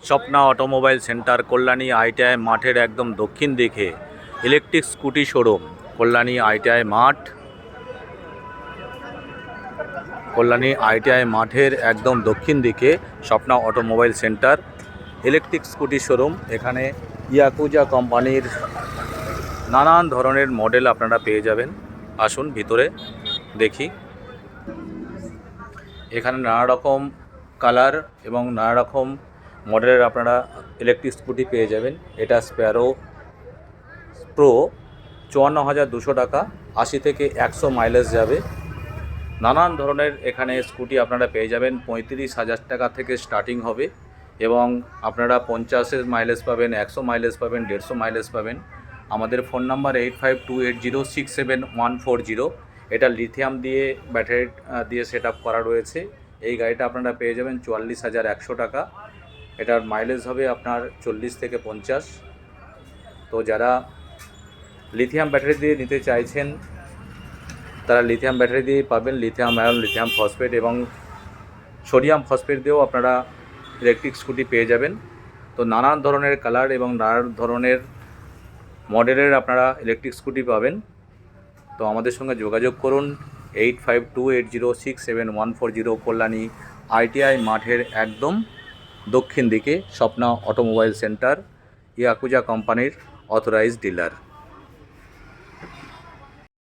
Swapna automobile centre, Kalyani ITI মাঠের একদম দক্ষিণ দিকে electric scooty showroom. Kalyani ITI মাঠ, কল্যাণী আইটিআই মাঠের একদম দক্ষিণ দিকে Swapna automobile centre, electric scooty showroom. এখানে ইয়াকুজা কোম্পানির নানান ধরনের মডেল আপনারা পেয়ে যাবেন। আসুন ভিতরে দেখি। এখানে নানা রকম কালার এবং নানা রকম মডেলের আপনারা ইলেকট্রিক স্কুটি পেয়ে যাবেন। এটা স্প্যারো প্রো, 54,200 টাকা, 80 থেকে 100 মাইলেজ যাবে। নানান ধরনের এখানে স্কুটি আপনারা পেয়ে যাবেন। 35,000 টাকা থেকে স্টার্টিং হবে এবং আপনারা 50 মাইলেজ পাবেন, 100 মাইলেজ পাবেন, 150 মাইলেজ পাবেন। আমাদের ফোন নাম্বার 8528067140। এটা লিথিয়াম দিয়ে ব্যাটারি দিয়ে সেট আপ করা রয়েছে। এই গাড়িটা আপনারা পেয়ে যাবেন 44,100 টাকা। এটার মাইলেজ হবে আপনার 40 থেকে 50। তো যারা লিথিয়াম ব্যাটারি দিয়ে নিতে চাইছেন তারা লিথিয়াম ব্যাটারি দিয়ে পাবেন। লিথিয়াম আয়ন, লিথিয়াম ফসফেট এবং সোডিয়াম ফসফেট দিয়েও আপনারা ইলেকট্রিক স্কুটি পেয়ে যাবেন। তো নানান ধরনের কালার এবং নানান ধরনের মডেলের আপনারা ইলেকট্রিক স্কুটি পাবেন। তো আমাদের সঙ্গে যোগাযোগ করুন 8528067140, কল্যাণী আইটিআই মাঠের একদম দক্ষিণ দিকে স্বপ্না অটোমোবাইল সেন্টার, ইয়াকুজা কোম্পানির অথরাইজড ডিলার।